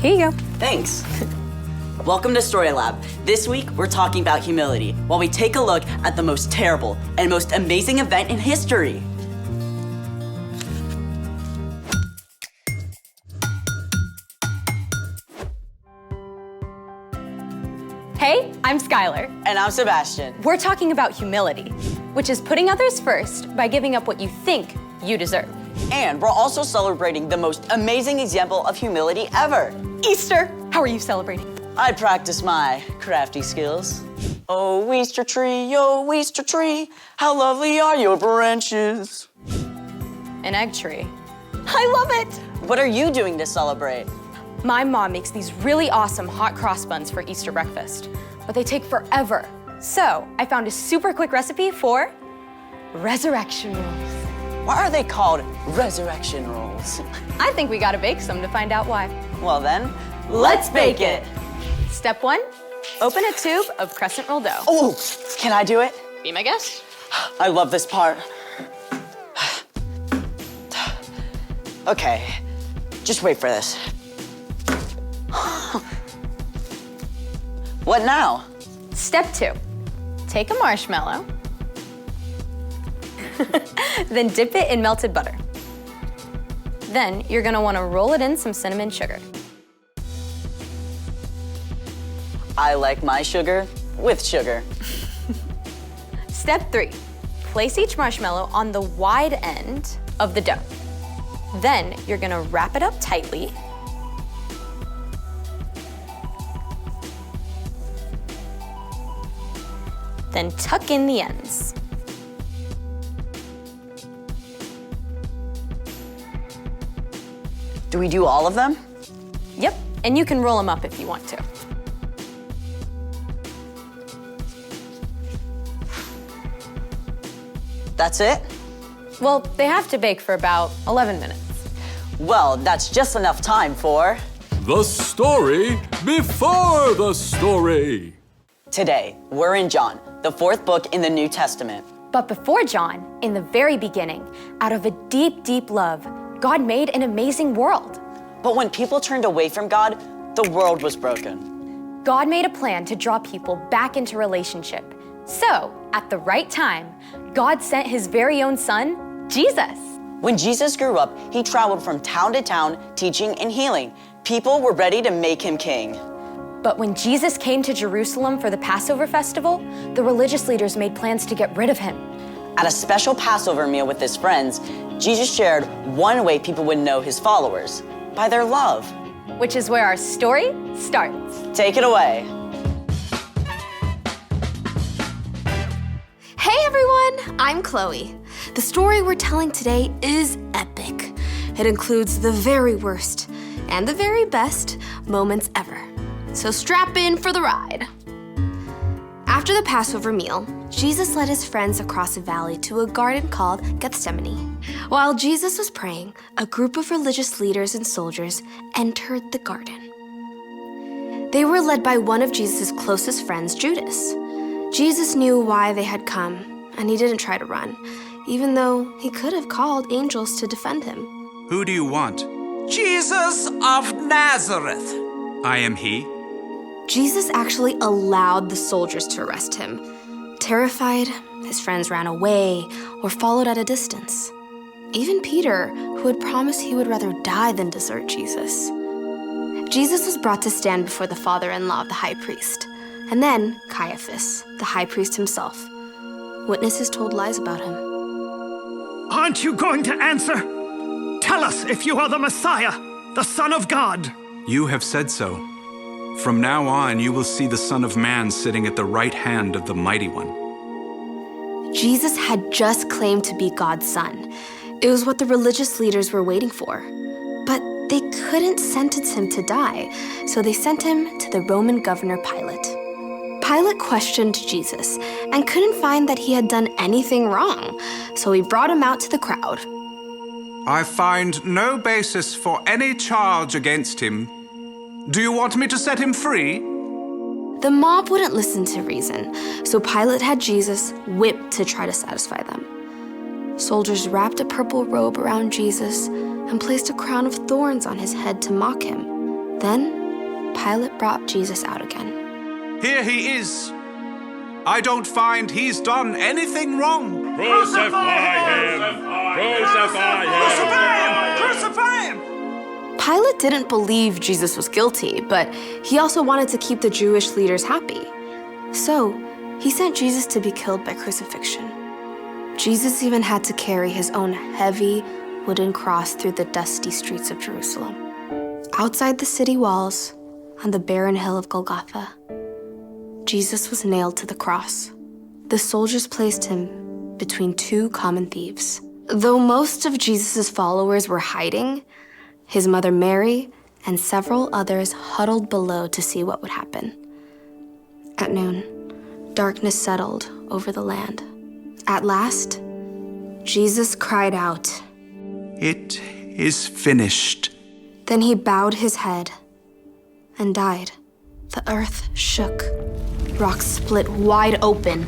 Here you go. Thanks. Welcome to Story Lab. This week, we're talking about humility, while we take a look at the most terrible and most amazing event in history. Hey, I'm Skylar. And I'm Sebastian. We're talking about humility, which is putting others first by giving up what you think you deserve. And we're also celebrating the most amazing example of humility ever. Easter! How are you celebrating? I practice my crafty skills. Oh, Easter tree, how lovely are your branches. An egg tree. I love it! What are you doing to celebrate? My mom makes these really awesome hot cross buns for Easter breakfast, but they take forever. So I found a super quick recipe for resurrection rolls. Why are they called resurrection rolls? I think we gotta bake some to find out why. Well then, let's bake it. Step 1, open a tube of crescent roll dough. Oh, can I do it? Be my guest. I love this part. Okay, just wait for this. What now? Step 2, take a marshmallow, then dip it in melted butter. Then you're gonna wanna roll it in some cinnamon sugar. I like my sugar with sugar. Step 3, place each marshmallow on the wide end of the dough. Then you're gonna wrap it up tightly. Then tuck in the ends. Do we do all of them? Yep, and you can roll them up if you want to. That's it? Well, they have to bake for about 11 minutes. Well, that's just enough time for... The story before the story. Today, we're in John, the 4th book in the New Testament. But before John, in the very beginning, out of a deep, deep love, God made an amazing world. But when people turned away from God, the world was broken. God made a plan to draw people back into relationship. So, at the right time, God sent his very own son, Jesus. When Jesus grew up, he traveled from town to town, teaching and healing. People were ready to make him king. But when Jesus came to Jerusalem for the Passover festival, the religious leaders made plans to get rid of him. At a special Passover meal with his friends, Jesus shared one way people would know his followers, by their love. Which is where our story starts. Take it away. Hey everyone, I'm Chloe. The story we're telling today is epic. It includes the very worst and the very best moments ever. So strap in for the ride. After the Passover meal, Jesus led his friends across a valley to a garden called Gethsemane. While Jesus was praying, a group of religious leaders and soldiers entered the garden. They were led by one of Jesus' closest friends, Judas. Jesus knew why they had come, and he didn't try to run, even though he could have called angels to defend him. Who do you want? Jesus of Nazareth. I am he. Jesus actually allowed the soldiers to arrest him. Terrified, his friends ran away or followed at a distance. Even Peter, who had promised he would rather die than desert Jesus. Jesus was brought to stand before the father-in-law of the high priest, and then Caiaphas, the high priest himself. Witnesses told lies about him. Aren't you going to answer? Tell us if you are the Messiah, the Son of God. You have said so. From now on, you will see the Son of Man sitting at the right hand of the Mighty One. Jesus had just claimed to be God's son. It was what the religious leaders were waiting for. But they couldn't sentence him to die, so they sent him to the Roman governor Pilate. Pilate questioned Jesus and couldn't find that he had done anything wrong, so he brought him out to the crowd. I find no basis for any charge against him. Do you want me to set him free? The mob wouldn't listen to reason, so Pilate had Jesus whipped to try to satisfy them. Soldiers wrapped a purple robe around Jesus and placed a crown of thorns on his head to mock him. Then Pilate brought Jesus out again. Here he is. I don't find he's done anything wrong. Crucify him! Crucify him! Crucify him! Pilate didn't believe Jesus was guilty, but he also wanted to keep the Jewish leaders happy. So he sent Jesus to be killed by crucifixion. Jesus even had to carry his own heavy wooden cross through the dusty streets of Jerusalem. Outside the city walls, on the barren hill of Golgotha, Jesus was nailed to the cross. The soldiers placed him between two common thieves. Though most of Jesus' followers were hiding, his mother Mary and several others huddled below to see what would happen. At noon, darkness settled over the land. At last, Jesus cried out. It is finished. Then he bowed his head and died. The earth shook. Rocks split wide open.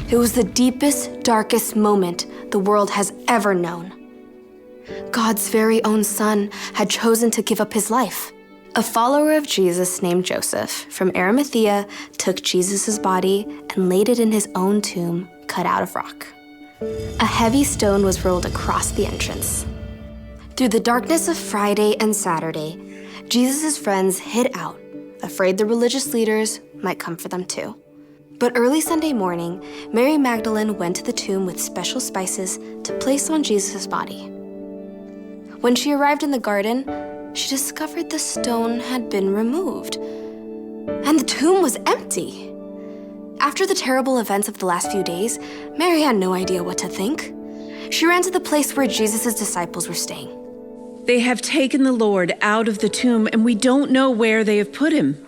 It was the deepest, darkest moment the world has ever known. God's very own son had chosen to give up his life. A follower of Jesus named Joseph from Arimathea took Jesus' body and laid it in his own tomb cut out of rock. A heavy stone was rolled across the entrance. Through the darkness of Friday and Saturday, Jesus' friends hid out, afraid the religious leaders might come for them too. But early Sunday morning, Mary Magdalene went to the tomb with special spices to place on Jesus' body. When she arrived in the garden, she discovered the stone had been removed, and the tomb was empty. After the terrible events of the last few days, Mary had no idea what to think. She ran to the place where Jesus' disciples were staying. They have taken the Lord out of the tomb, and we don't know where they have put him.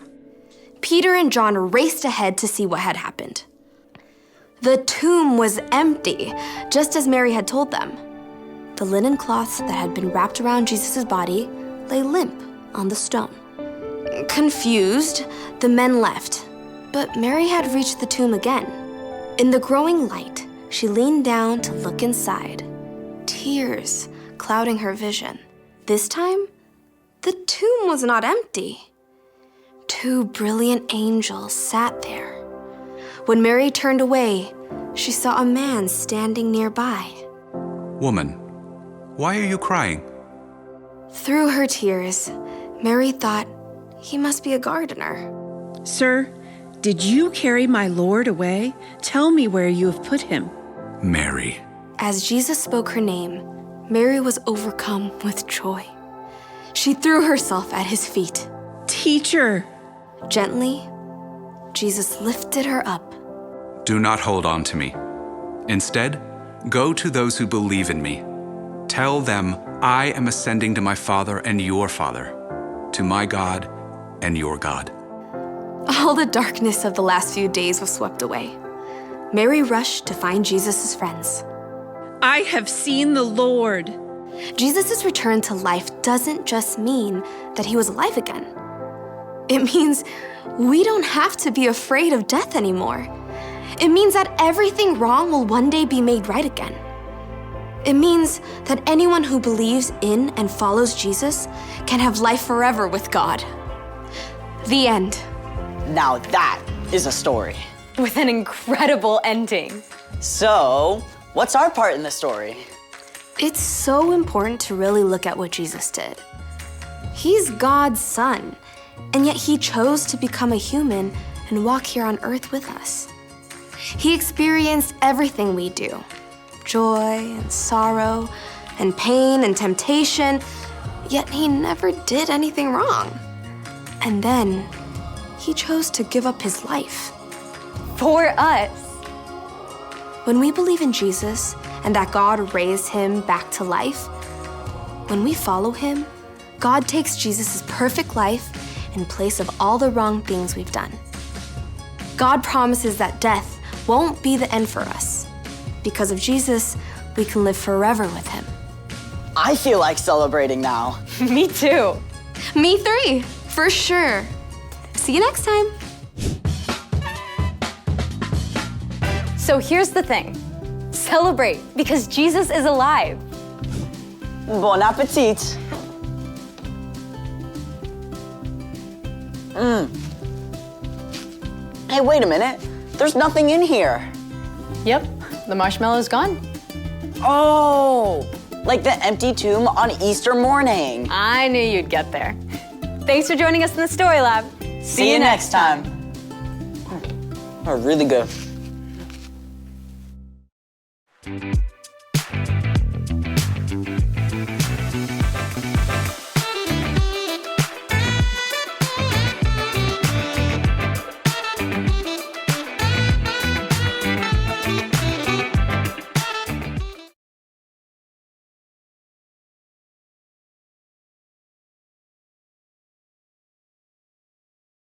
Peter and John raced ahead to see what had happened. The tomb was empty, just as Mary had told them. The linen cloths that had been wrapped around Jesus' body lay limp on the stone. Confused, the men left, but Mary had reached the tomb again. In the growing light, she leaned down to look inside, tears clouding her vision. This time, the tomb was not empty. Two brilliant angels sat there. When Mary turned away, she saw a man standing nearby. Woman, why are you crying? Through her tears, Mary thought he must be a gardener. Sir, did you carry my Lord away? Tell me where you have put him. Mary. As Jesus spoke her name, Mary was overcome with joy. She threw herself at his feet. Teacher! Gently, Jesus lifted her up. Do not hold on to me. Instead, go to those who believe in me. Tell them I am ascending to my Father and your Father, to my God and your God. All the darkness of the last few days was swept away. Mary rushed to find Jesus' friends. I have seen the Lord. Jesus' return to life doesn't just mean that he was alive again. It means we don't have to be afraid of death anymore. It means that everything wrong will one day be made right again. It means that anyone who believes in and follows Jesus can have life forever with God. The end. Now that is a story. With an incredible ending. So, what's our part in the story? It's so important to really look at what Jesus did. He's God's son, and yet he chose to become a human and walk here on earth with us. He experienced everything we do, joy and sorrow and pain and temptation, yet he never did anything wrong. And then he chose to give up his life. For us. When we believe in Jesus and that God raised him back to life, when we follow him, God takes Jesus' perfect life in place of all the wrong things we've done. God promises that death won't be the end for us. Because of Jesus, we can live forever with him. I feel like celebrating now. Me too. Me three, for sure. See you next time. So here's the thing. Celebrate because Jesus is alive. Bon appetit. Hey, wait a minute. There's nothing in here. Yep, the marshmallow's gone. Oh, like the empty tomb on Easter morning. I knew you'd get there. Thanks for joining us in the Story Lab. See you next time. Oh, really good.